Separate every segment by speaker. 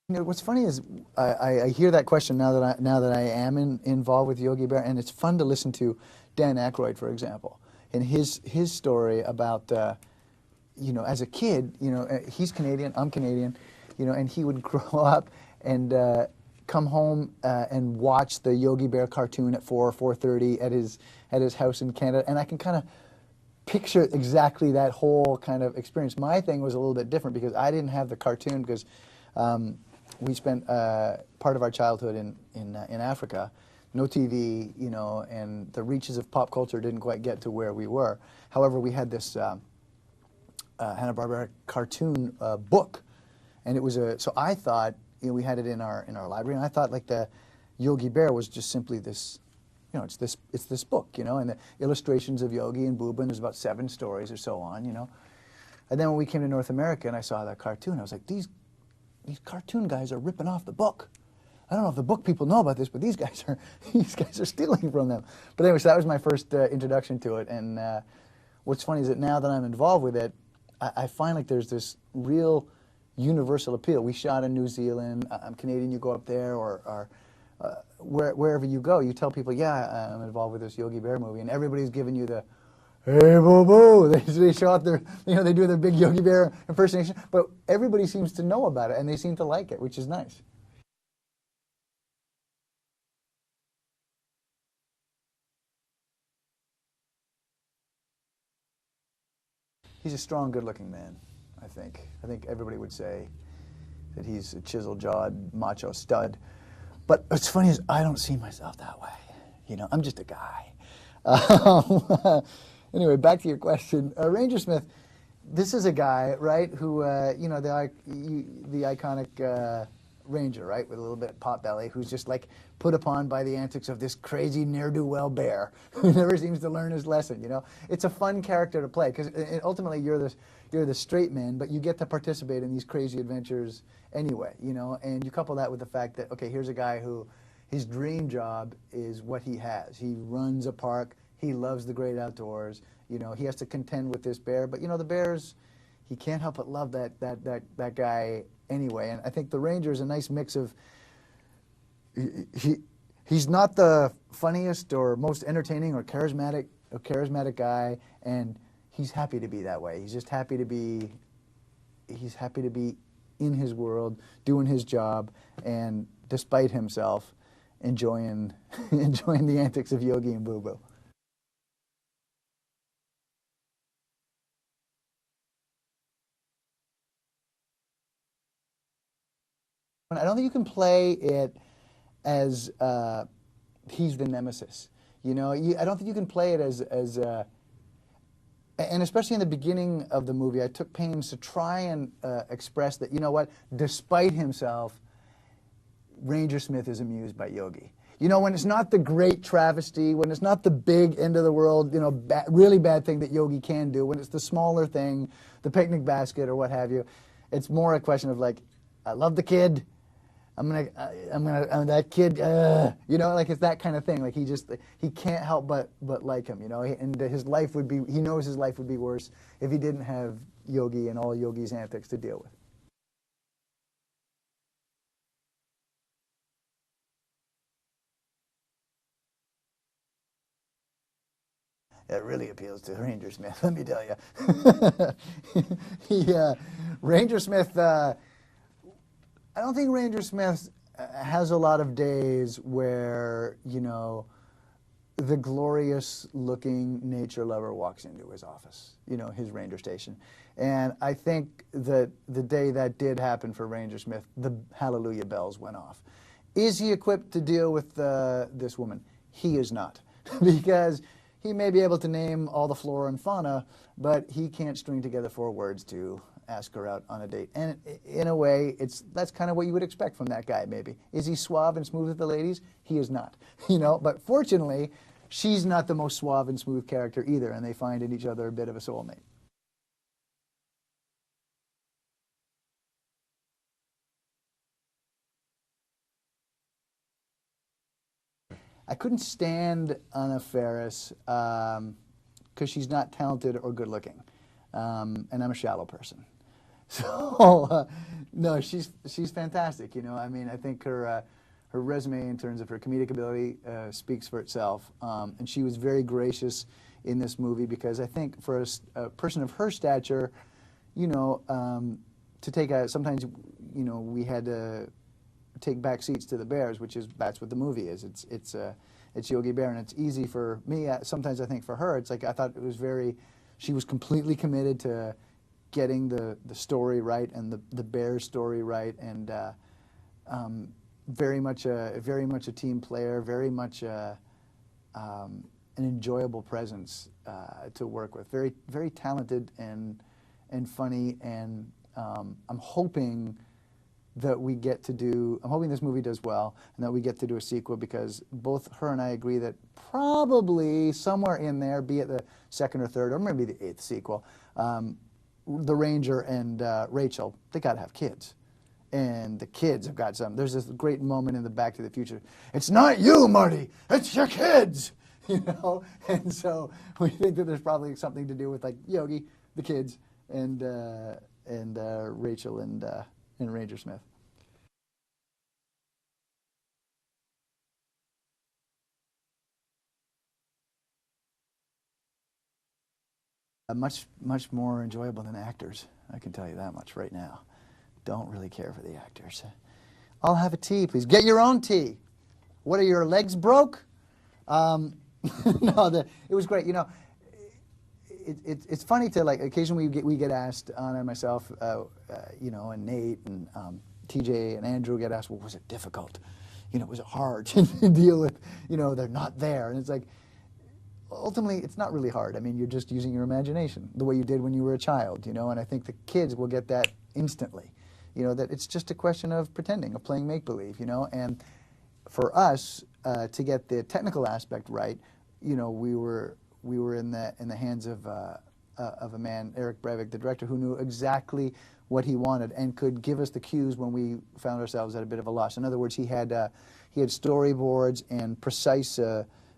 Speaker 1: You know, what's funny is I hear that question now that I am involved with Yogi Bear, and it's fun to listen to Dan Aykroyd, for example, and his story about you know, as a kid, you know, he's Canadian, I'm Canadian, you know, and he would grow up and come home and watch the Yogi Bear cartoon at 4:30 at his house in Canada, and I can kind of picture exactly that whole kind of experience. My thing was a little bit different because I didn't have the cartoon because we spent part of our childhood in Africa, no TV, you know, and the reaches of pop culture didn't quite get to where we were. However, we had this Hanna-Barbera cartoon book, and it was so I thought, you know, we had it in our library, and I thought like the Yogi Bear was just simply this, you know, it's this book, you know, and the illustrations of Yogi and Booba, and there's about 7 stories or so on, you know. And then when we came to North America and I saw that cartoon, I was like, these cartoon guys are ripping off the book. I don't know if the book people know about this, but these guys are stealing from them. But anyway, so that was my first introduction to it. And what's funny is that now that I'm involved with it, I find like there's this real universal appeal. We shot in New Zealand. I'm Canadian. You go up there, or wherever you go, you tell people, yeah, I'm involved with this Yogi Bear movie, and everybody's giving you the, hey, boo boo. They show up their, you know, they do their big Yogi Bear impersonation, but everybody seems to know about it, and they seem to like it, which is nice. He's a strong, good-looking man, I think. I think everybody would say that he's a chisel-jawed, macho stud. But what's funny is I don't see myself that way. You know, I'm just a guy. Anyway, back to your question. Ranger Smith, this is a guy, right, who, you know, the iconic ranger, right, with a little bit of pot belly, who's just like put upon by the antics of this crazy ne'er-do-well bear who never seems to learn his lesson, you know. It's a fun character to play because ultimately you're the straight man, but you get to participate in these crazy adventures anyway, you know, and you couple that with the fact that, okay, here's a guy who his dream job is what he has. He runs a park. He loves the great outdoors. You know, he has to contend with this bear, but you know, the bear's, he can't help but love that guy anyway. And I think the ranger is a nice mix of, he's not the funniest or most entertaining or charismatic guy, and he's happy to be that way. He's just happy to be, he's happy to be in his world, doing his job, and despite himself, enjoying enjoying the antics of Yogi and Boo Boo. I don't think you can play it as he's the nemesis. You know, I don't think you can play it as and especially in the beginning of the movie, I took pains to try and express that, you know what, despite himself, Ranger Smith is amused by Yogi. You know, when it's not the great travesty, when it's not the big end of the world, you know, really bad thing that Yogi can do, when it's the smaller thing, the picnic basket or what have you, it's more a question of like, I love the kid. I'm that kid, you know, like it's that kind of thing. Like he can't help but like him, you know, and his life would be, he knows his life would be worse if he didn't have Yogi and all Yogi's antics to deal with. It really appeals to Ranger Smith, let me tell you. Ranger Smith, I don't think Ranger Smith has a lot of days where, you know, the glorious looking nature lover walks into his office, you know, his ranger station. And I think that the day that did happen for Ranger Smith, the hallelujah bells went off. Is he equipped to deal with this woman? He is not. Because he may be able to name all the flora and fauna, but he can't string together 4 words to ask her out on a date. And in a way, that's kind of what you would expect from that guy, maybe. Is he suave and smooth with the ladies? He is not. You know, but fortunately, she's not the most suave and smooth character either, and they find in each other a bit of a soulmate. I couldn't stand Anna Faris because she's not talented or good looking, and I'm a shallow person. So no, she's fantastic. You know, I mean, I think her resume in terms of her comedic ability speaks for itself, and she was very gracious in this movie because I think for a person of her stature, you know, to take sometimes, you know, we had to take back seats to the Bears, that's what the movie is. It's Yogi Bear, and it's easy for me. Sometimes I think for her, it's like I thought it was she was completely committed to getting the story right and the Bears story right, and very much a team player, very much an enjoyable presence to work with. Very talented and funny, and I'm hoping this movie does well and that we get to do a sequel, because both her and I agree that probably somewhere in there, be it the second or third or maybe the eighth sequel, the Ranger and Rachel, they got to have kids. And the kids have got some. There's this great moment in the Back to the Future. It's not you, Marty. It's your kids. You know? And so we think that there's probably something to do with like Yogi, the kids, and Rachel and Ranger Smith. Much more enjoyable than actors. I can tell you that much right now. Don't really care for the actors. I'll have a tea, please. Get your own tea. What, are your legs broke? No, it was great. You know, it's funny to, like, occasionally we get asked, Anna and myself, you know, and Nate and TJ and Andrew get asked, well, was it difficult? You know, was it hard to deal with, you know, they're not there? And it's like, ultimately, it's not really hard. I mean, you're just using your imagination the way you did when you were a child, you know, and I think the kids will get that instantly, you know, that it's just a question of pretending, of playing make-believe, you know, and for us to get the technical aspect right, you know, we were in the hands of a man, Eric Breivik, the director, who knew exactly what he wanted and could give us the cues when we found ourselves at a bit of a loss. In other words, he had storyboards and precise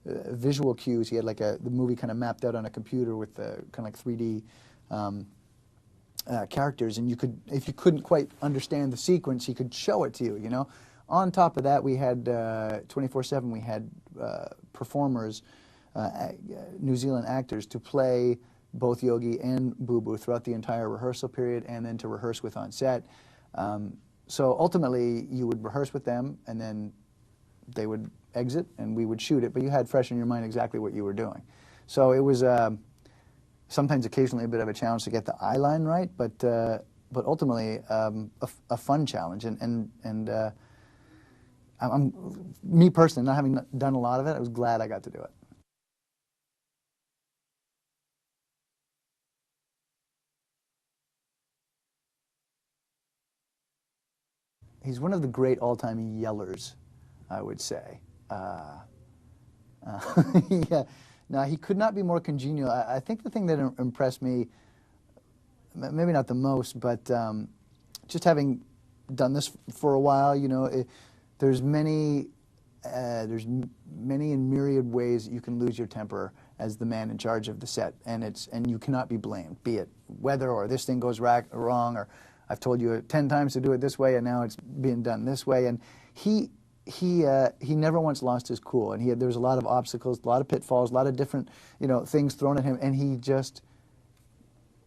Speaker 1: visual cues. He had like the movie kind of mapped out on a computer with kind of like 3D characters, and if you couldn't quite understand the sequence, he could show it to you, you know. On top of that, we had 24/7, we had performers, New Zealand actors, to play both Yogi and Boo Boo throughout the entire rehearsal period, and then to rehearse with on set. So ultimately, you would rehearse with them, and then they would exit and we would shoot it, but you had fresh in your mind exactly what you were doing. So it was sometimes occasionally a bit of a challenge to get the eye line right, but ultimately a fun challenge. And me personally, not having done a lot of it, I was glad I got to do it. He's one of the great all-time yellers, I would say. Yeah, no, he could not be more congenial. I think the thing that impressed me, maybe not the most, but just having done this for a while, you know, there's many and myriad ways that you can lose your temper as the man in charge of the set, and you cannot be blamed, be it weather or this thing goes wrong, or I've told you 10 times to do it this way and now it's being done this way. And he never once lost his cool, and there was a lot of obstacles, a lot of pitfalls, a lot of different, you know, things thrown at him, and he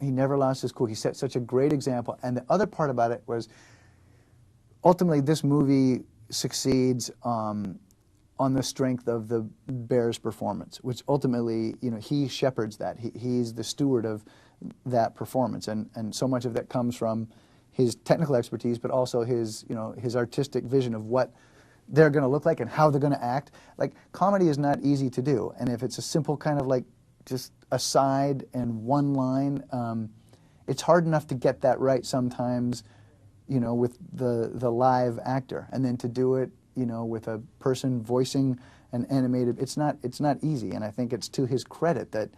Speaker 1: never lost his cool. He set such a great example. And the other part about it was, ultimately, this movie succeeds on the strength of the Bears' performance, which ultimately, you know, he shepherds that. He's the steward of that performance, and so much of that comes from his technical expertise, but also his, you know, his artistic vision of what they're going to look like and how they're going to act. Like, comedy is not easy to do, and if it's a simple kind of like just aside and one line, it's hard enough to get that right sometimes, you know, with the live actor, and then to do it, you know, with a person voicing an animated, it's not easy. And I think it's to his credit that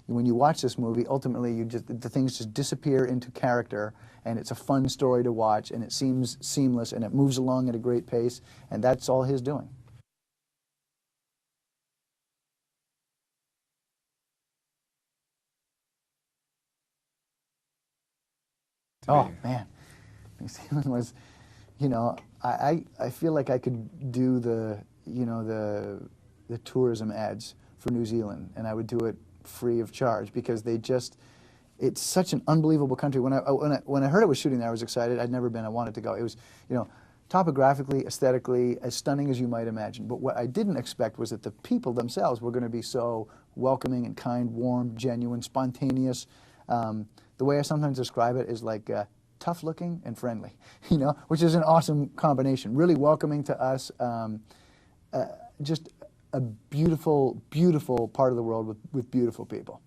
Speaker 1: when you watch this movie, ultimately the things just disappear into character, and it's a fun story to watch, and it seems seamless, and it moves along at a great pace, and that's all his doing. Oh man, New Zealand was, you know, I feel like I could do the, you know, the tourism ads for New Zealand, and I would do it free of charge because they just, it's such an unbelievable country. When I heard it was shooting there, I was excited. I'd never been. I wanted to go. It was, you know, topographically, aesthetically, as stunning as you might imagine. But what I didn't expect was that the people themselves were going to be so welcoming and kind, warm, genuine, spontaneous. The way I sometimes describe it is like tough looking and friendly, you know, which is an awesome combination. Really welcoming to us, just a beautiful, beautiful part of the world with beautiful people.